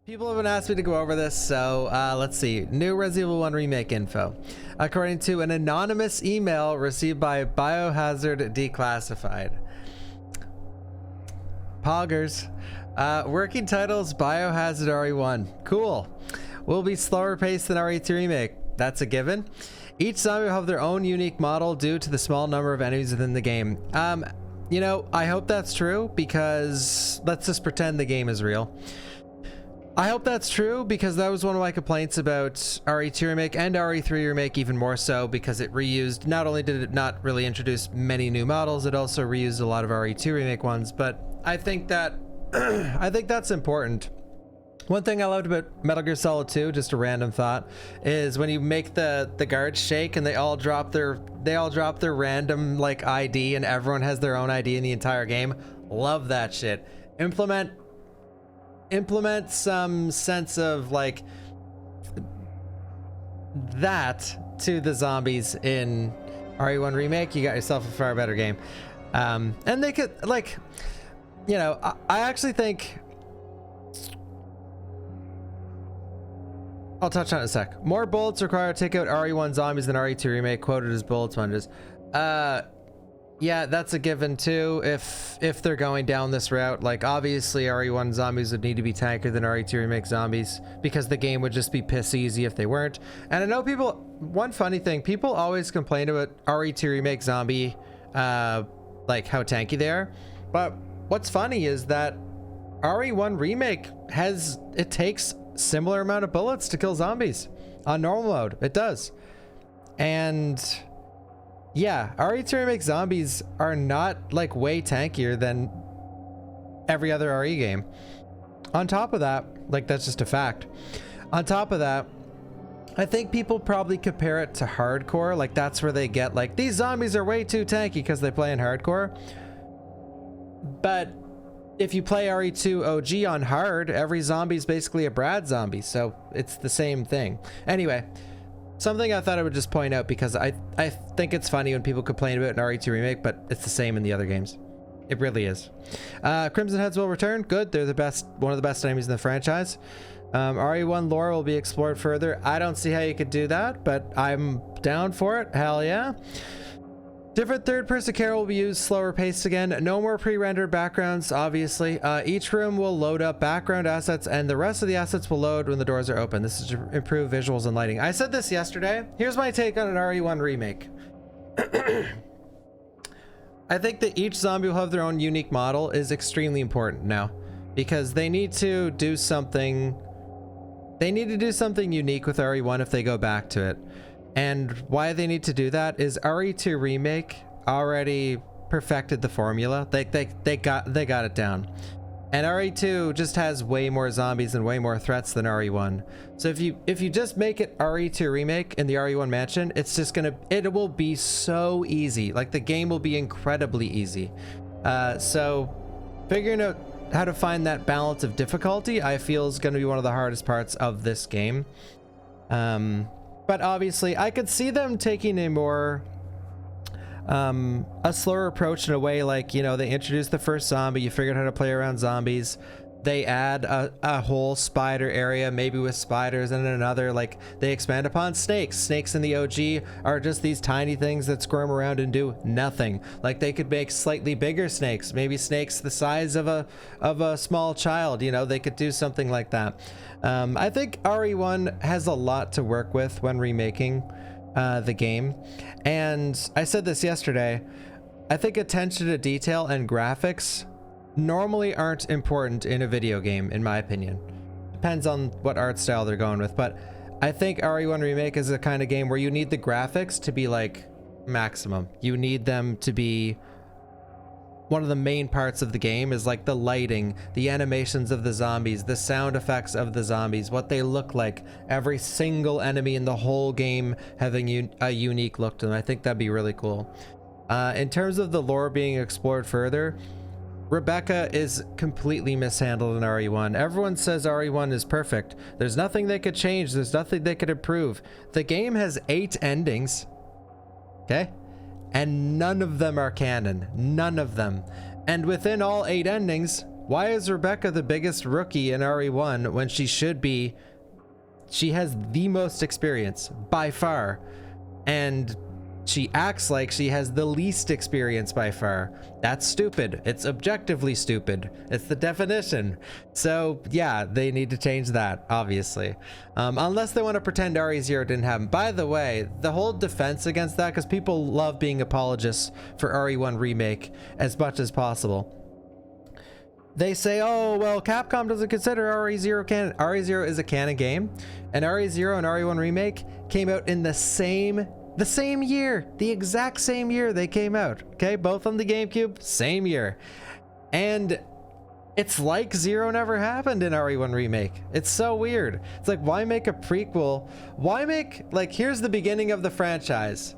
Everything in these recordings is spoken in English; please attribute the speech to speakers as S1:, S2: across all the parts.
S1: People have been asking me to go over this, so let's see. New Resident Evil 1 Remake info. According to an anonymous email received by Biohazard Declassified. Poggers. Working titles, Biohazard RE1. Cool. Will be slower paced than RE2 Remake. That's a given. Each zombie will have their own unique model due to the small number of enemies within the game. You know, I hope that's true because let's just pretend the game is real. I hope that's true because that was one of my complaints about RE2 Remake and RE3 Remake, even more so because it reused, not only did it not really introduce many new models, it also reused a lot of RE2 Remake ones. But I think that I think that's important. One thing I loved about Metal Gear Solid 2, just a random thought, is when you make the guards shake and they all drop their random like ID and everyone has their own ID in the entire game. Love that shit. Implement some sense of like that to the zombies in RE1 Remake. You got yourself a far better game. And they could, like, you know, I actually think I'll touch on it in a sec. More bullets required to take out RE1 zombies than RE2 Remake, quoted as bullet sponges. Yeah, that's a given too. If they're going down this route, like obviously RE1 zombies would need to be tankier than RE2 Remake zombies because the game would just be piss easy if they weren't. And I know people, one funny thing, people always complain about RE2 Remake zombie, like how tanky they are. But what's funny is that RE1 Remake it takes similar amount of bullets to kill zombies on normal mode. It does. And yeah, RE2 Remake zombies are not like way tankier than every other RE game. On top of that, like that's just a fact. On top of that, I think people probably compare it to hardcore. Like that's where they get like, these zombies are way too tanky because they play in hardcore. But if you play RE2 OG on hard, every zombie is basically a Brad zombie. So it's the same thing. Anyway, something I thought I would just point out because I think it's funny when people complain about an RE2 Remake, but it's the same in the other games. It really is. Crimson Heads will return. Good. They're the best, one of the best enemies in the franchise. RE1 lore will be explored further. I don't see how you could do that, but I'm down for it. Hell yeah. Different third-person camera will be used, slower paced again. No more pre-rendered backgrounds, obviously. Each room will load up background assets, and the rest of the assets will load when the doors are open. This is to improve visuals and lighting. I said this yesterday. Here's my take on an RE1 Remake. I think that each zombie will have their own unique model is extremely important now, because they need to do something. They need to do something unique with RE1 if they go back to it. And why they need to do that is RE2 Remake already perfected the formula. They got it down. And RE2 just has way more zombies and way more threats than RE1. So if you just make it RE2 Remake in the RE1 mansion, it's just it will be so easy. Like the game will be incredibly easy. So figuring out how to find that balance of difficulty, I feel is going to be one of the hardest parts of this game. But obviously, I could see them taking a more, a slower approach in a way like, you know, they introduced the first zombie, you figured out how to play around zombies. They add a whole spider area, maybe with spiders, and another, like, they expand upon snakes. Snakes in the OG are just these tiny things that squirm around and do nothing. Like, they could make slightly bigger snakes, maybe snakes the size of a small child, you know, they could do something like that. I think RE1 has a lot to work with when remaking the game. And I said this yesterday, I think attention to detail and graphics normally aren't important in a video game, in my opinion. Depends on what art style they're going with, but I think RE1 Remake is the kind of game where you need the graphics to be like maximum. You need them to be one of the main parts of the game, is like the lighting, the animations of the zombies, the sound effects of the zombies, what they look like, every single enemy in the whole game having a unique look to them. I think that'd be really cool. In terms of the lore being explored further, Rebecca is completely mishandled in RE1. Everyone says RE1 is perfect. There's nothing they could change. There's nothing they could improve. The game has 8 endings. Okay? And none of them are canon. None of them. And within all 8 endings, Why is Rebecca the biggest rookie in RE1 when she should be? She has the most experience by far, and she acts like she has the least experience by far. That's stupid. It's objectively stupid. It's the definition. So yeah, they need to change that, obviously. Unless they want to pretend RE0 didn't happen. By the way, the whole defense against that, because people love being apologists for RE1 Remake as much as possible. They say, oh, well, Capcom doesn't consider RE0 canon. RE0 is a canon game, and RE0 and RE1 Remake came out in the same year, the exact same year they came out. Okay, both on the GameCube, same year. And it's like Zero never happened in RE1 Remake. It's so weird. It's like, why make a prequel? Why make, like, here's the beginning of the franchise,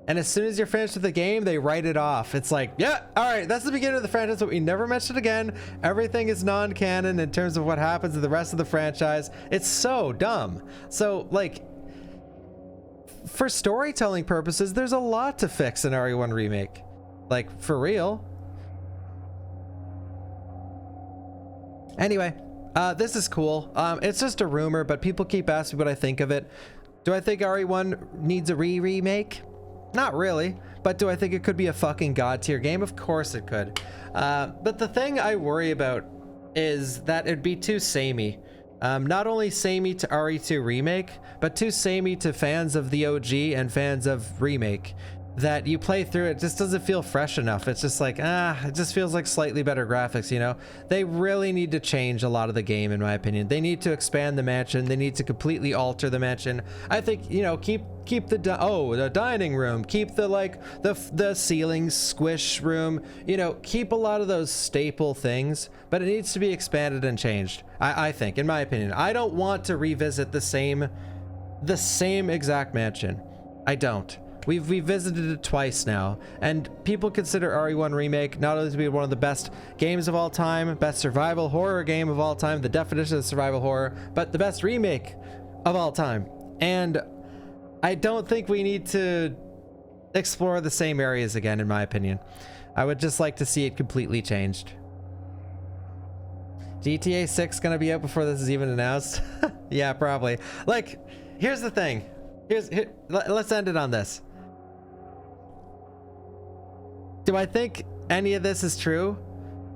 S1: and as soon as you're finished with the game, they write it off. It's like, yeah, all right, that's the beginning of the franchise, but we never mention it again. Everything is non-canon in terms of what happens to the rest of the franchise. It's so dumb. So, like, for storytelling purposes, there's a lot to fix in RE1 Remake. Like, for real. Anyway, this is cool. It's just a rumor, but people keep asking what I think of it. Do I think RE1 needs a remake? Not really, but do I think it could be a fucking god tier game? Of course it could. But the thing I worry about is that it'd be too samey. Not only samey to RE2 Remake, but too samey to fans of the OG and fans of Remake. That you play through it just doesn't feel fresh enough. It's just like, it just feels like slightly better graphics, you know? They really need to change a lot of the game, in my opinion. They need to expand the mansion. They need to completely alter the mansion. I think, you know, keep the dining room, keep the ceiling squish room, you know, keep a lot of those staple things, but it needs to be expanded and changed. I think, in my opinion. I don't want to revisit the same exact mansion. I don't. We've visited it twice now, and people consider RE1 Remake not only to be one of the best games of all time, best survival horror game of all time, the definition of survival horror, but the best remake of all time. And I don't think we need to explore the same areas again, in my opinion. I would just like to see it completely changed. GTA 6 gonna be out before this is even announced? Yeah, probably. Like, here's the thing. Let's end it on this. Do I think any of this is true?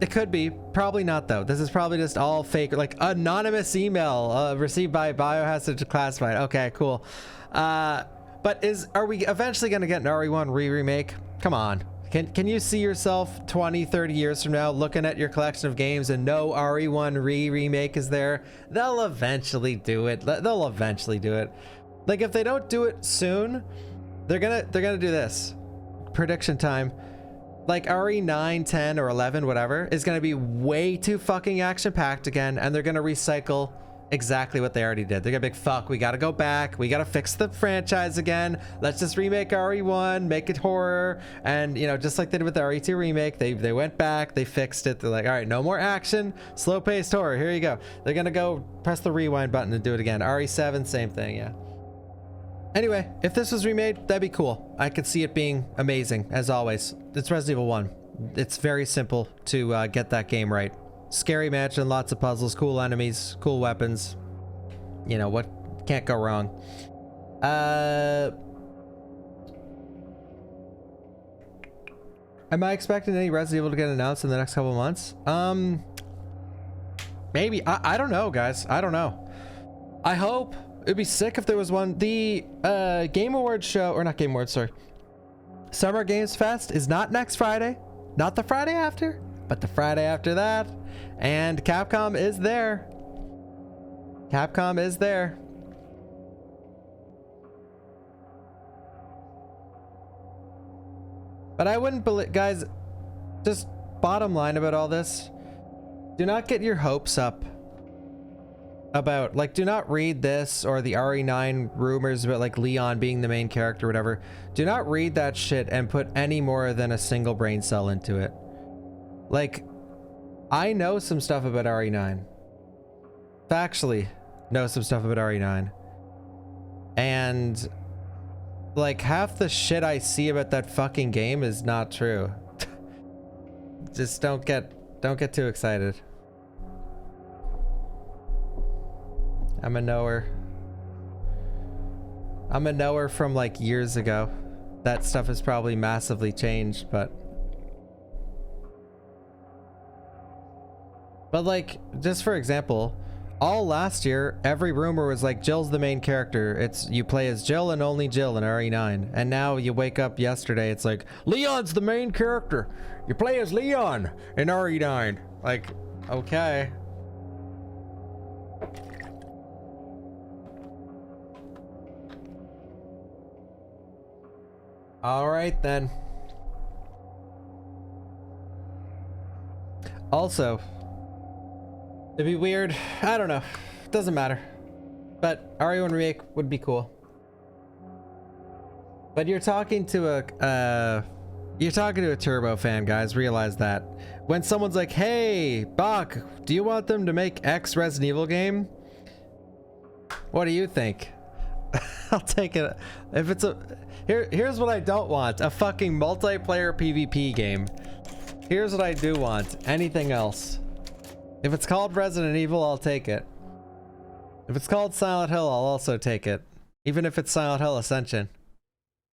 S1: It could be. Probably not, though. This is probably just all fake. Like, anonymous email received by Biohazard Classified. Okay, cool. But are we eventually going to get an RE1 remake? Come on. Can you see yourself 20, 30 years from now looking at your collection of games and no RE1 remake is there? They'll eventually do it. They'll eventually do it. Like, if they don't do it soon, they're gonna do this. Prediction time. Like RE9, 10, or 11, whatever, is gonna be way too fucking action-packed again, and they're gonna recycle exactly what they already did. They're gonna be like, fuck, we gotta go back, we gotta fix the franchise again, let's just remake RE1, make it horror, and, you know, just like they did with the RE2 remake, they went back, they fixed it, they're like, all right, no more action, slow-paced horror, here you go. They're gonna go press the rewind button and do it again. RE7, same thing, yeah. Anyway, if this was remade, that'd be cool. I could see it being amazing, as always. It's Resident Evil 1. It's very simple to get that game right. Scary mansion, lots of puzzles, cool enemies, cool weapons. You know, what can't go wrong. Am I expecting any Resident Evil to get announced in the next couple months? Maybe. I don't know, guys. I don't know. I hope. It'd be sick if there was one. The Game Awards show, or not Game Awards, sorry. Summer Games Fest is not next Friday, not the Friday after, but the Friday after that. And Capcom is there. Capcom is there. But I wouldn't believe, guys, just bottom line about all this. Do not get your hopes up about, like, do not read this or the RE9 rumors about like Leon being the main character or whatever. Do not read that shit and put any more than a single brain cell into it. Like, I know some stuff about RE9. Factually know some stuff about RE9. And like half the shit I see about that fucking game is not true. Just don't get Don't get too excited. I'm a knower. I'm a knower from like years ago. That stuff has probably massively changed, but like, just for example, all last year, every rumor was like, Jill's the main character. It's, you play as Jill and only Jill in RE9. And now you wake up yesterday, it's like, Leon's the main character. You play as Leon in RE9. Like, okay. All right, then. Also, it'd be weird. I don't know. Doesn't matter. But RE1 Remake would be cool. But you're talking to a Turbo fan, guys. Realize that. When someone's like, "Hey, Bach, do you want them to make X Resident Evil game?" What do you think? I'll take it. If it's a here's what I don't want. A fucking multiplayer PvP game. Here's what I do want. Anything else. If it's called Resident Evil, I'll take it. If it's called Silent Hill, I'll also take it. Even if it's Silent Hill Ascension.